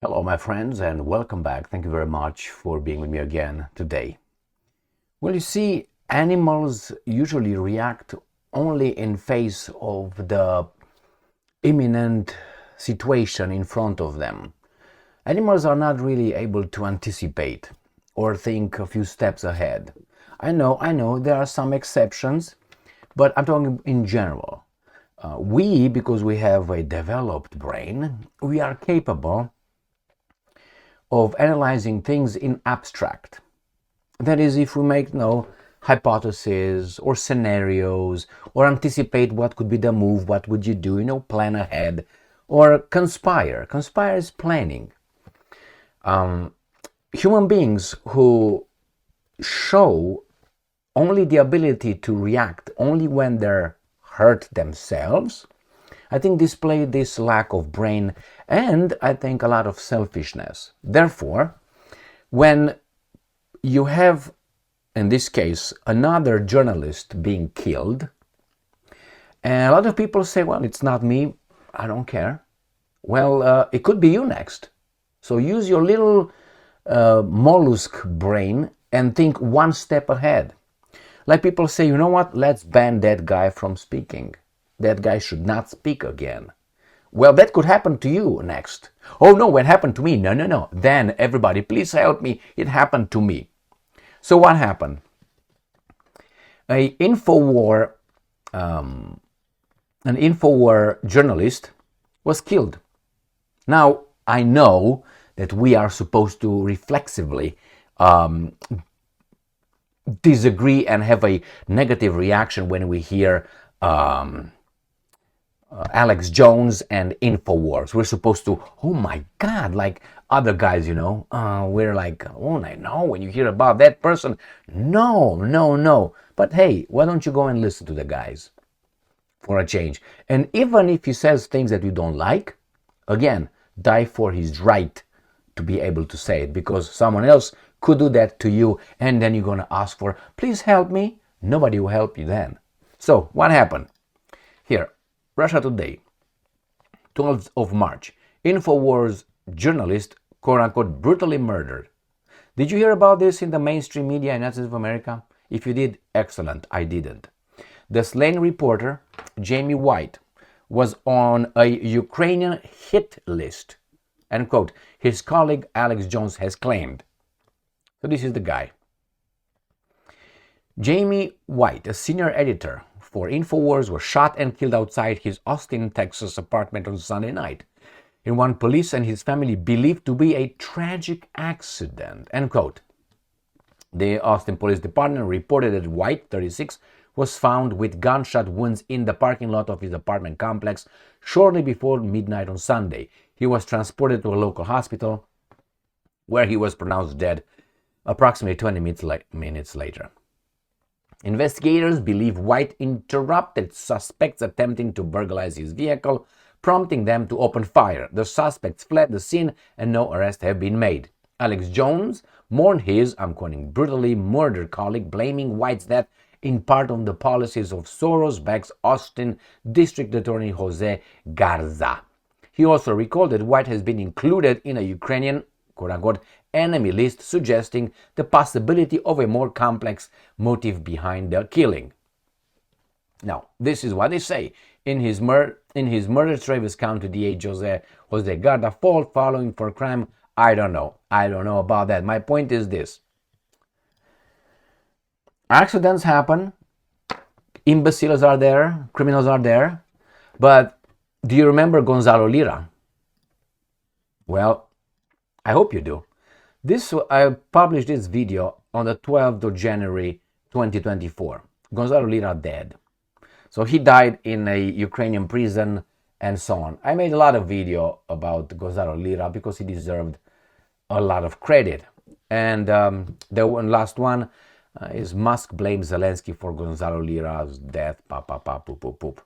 Hello, my friends, and welcome back. Thank you very much for being with me again today. Well, you see, animals usually react only in face of the imminent situation in front of them. Animals are not really able to anticipate or think a few steps ahead. I know, there are some exceptions, but I'm talking in general. Because we have a developed brain, we are capable of analyzing things in abstract. That is, if we make hypotheses or scenarios or anticipate what could be the move, what would you do, plan ahead or conspire. Conspire is planning. Human beings who show only the ability to react only when they're hurt themselves, I think display this lack of brain and I think a lot of selfishness. Therefore, when you have, in this case, another journalist being killed, and a lot of people say, well, it's not me, I don't care. Well, it could be you next. So use your little mollusk brain and think one step ahead. Like people say, you know what, let's ban that guy from speaking. That guy should not speak again. Well, that could happen to you next. Oh no, it happened to me. No. Then everybody, please help me. It happened to me. So what happened? An InfoWars journalist was killed. Now, I know that we are supposed to reflexively disagree and have a negative reaction when we hear Alex Jones and InfoWars. We're supposed to, oh my God, like other guys, we're like, oh, I know, when you hear about that person, no. But hey, why don't you go and listen to the guys for a change? And even if he says things that you don't like, again, die for his right to be able to say it, because someone else could do that to you, and then you're going to ask for, please help me. Nobody will help you then. So what happened? Here, Russia Today, 12th of March, InfoWars journalist, quote-unquote, brutally murdered. Did you hear about this in the mainstream media in United States of America? If you did, excellent. I didn't. The slain reporter, Jamie White, was on a Ukrainian hit list, end quote, his colleague Alex Jones has claimed. So this is the guy. Jamie White, a senior editor for InfoWars, was shot and killed outside his Austin, Texas apartment on Sunday night in one police and his family believed to be a tragic accident, end quote. The Austin Police Department reported that White, 36, was found with gunshot wounds in the parking lot of his apartment complex shortly before midnight on Sunday. He was transported to a local hospital where he was pronounced dead approximately 20 minutes later. Investigators believe White interrupted suspects attempting to burglarize his vehicle, prompting them to open fire. The suspects fled the scene and no arrests have been made. Alex Jones mourned his, I'm quoting, brutally murdered colleague, blaming White's death in part on the policies of Soros-backed Austin District Attorney Jose Garza. He also recalled that White has been included in a Ukrainian, quote-unquote, enemy list, suggesting the possibility of a more complex motive behind the killing. Now, this is what they say. In his murder Travis County DA Jose Garza fault following for crime, I don't know about that. My point is this. Accidents happen, imbeciles are there, criminals are there, but do you remember Gonzalo Lira? Well, I hope you do. I published this video on the 12th of January 2024. Gonzalo Lira dead. So he died in a Ukrainian prison and so on. I made a lot of video about Gonzalo Lira because he deserved a lot of credit. And the last one is Musk blames Zelensky for Gonzalo Lira's death. Poop.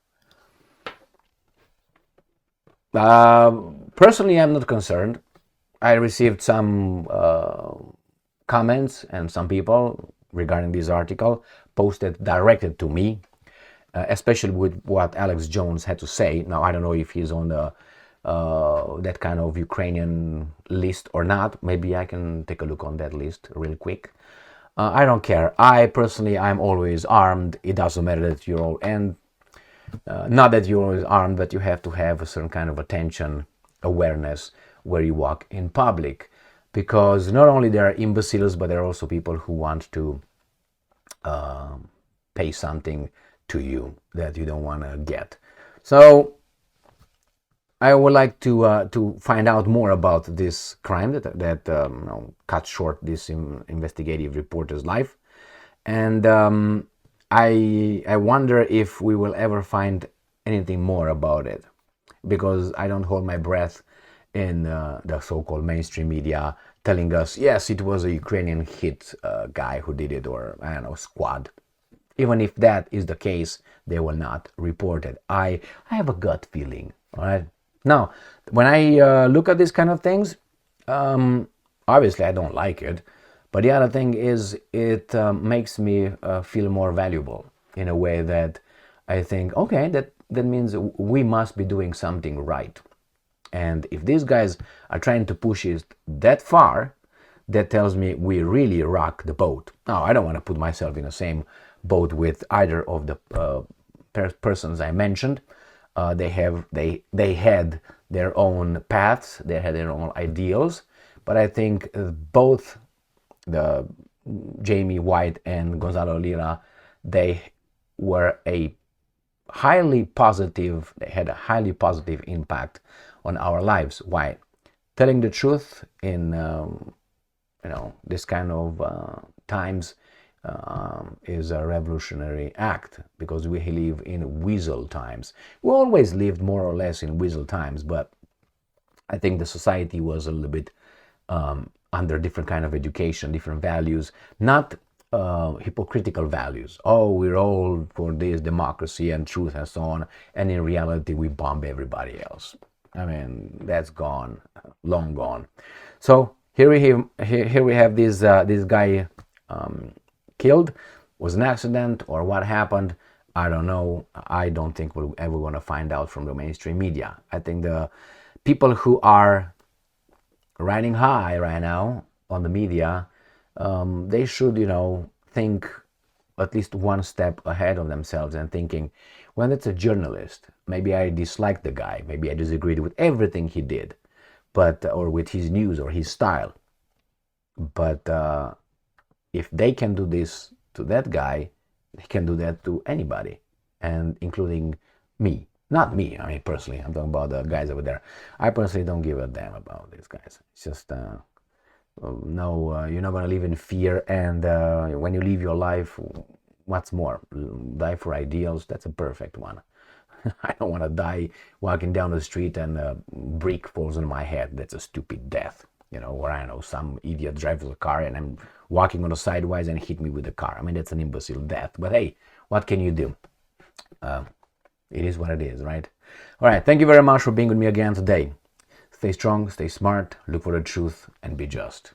Personally, I'm not concerned. I received some comments and some people regarding this article posted directed to me, especially with what Alex Jones had to say. Now, I don't know if he's on the that kind of Ukrainian list or not. Maybe I can take a look on that list real quick. I don't care. I'm always armed. It doesn't matter that you're all, and not that you're always armed, but you have to have a certain kind of attention, awareness where you walk in public, because not only there are imbeciles, but there are also people who want to pay something to you that you don't want to get. So I would like to find out more about this crime that cut short this investigative reporter's life, and I wonder if we will ever find anything more about it, because I don't hold my breath in the so-called mainstream media telling us, yes, it was a Ukrainian hit guy who did it, or I don't know, squad. Even if that is the case, they will not report it. I have a gut feeling, all right? Now, when I look at these kind of things, obviously I don't like it, but the other thing is it makes me feel more valuable in a way that I think, okay, that means we must be doing something right. And if these guys are trying to push it that far, that tells me we really rock the boat. Now, I don't want to put myself in the same boat with either of the persons I mentioned. They had their own paths, they had their own ideals, but I think both the Jamie White and Gonzalo Lira, they had a highly positive impact on our lives. Why? Telling the truth in this kind of times is a revolutionary act, because we live in weasel times. We always lived more or less in weasel times, but I think the society was a little bit under different kind of education, different values, not hypocritical values. Oh, we're all for this democracy and truth and so on, and in reality we bomb everybody else. I mean, that's gone, long gone. So here we have this guy killed. Was an accident or what happened? I don't know. I don't think we're ever going to find out from the mainstream media. I think the people who are riding high right now on the media, they should, think at least one step ahead of themselves and thinking, when it's a journalist, maybe I dislike the guy, maybe I disagreed with everything he did, or with his news or his style. But if they can do this to that guy, they can do that to anybody, and including me. Not me, I mean, personally, I'm talking about the guys over there. I personally don't give a damn about these guys. It's just, no, you're not going to live in fear, and when you live your life, what's more? Die for ideals, that's a perfect one. I don't want to die walking down the street and a brick falls on my head. That's a stupid death. Or I don't know, some idiot drives a car and I'm walking on the sidewise and hit me with the car. I mean, that's an imbecile death. But hey, what can you do? It is what it is, right? All right, thank you very much for being with me again today. Stay strong, stay smart, look for the truth, and be just.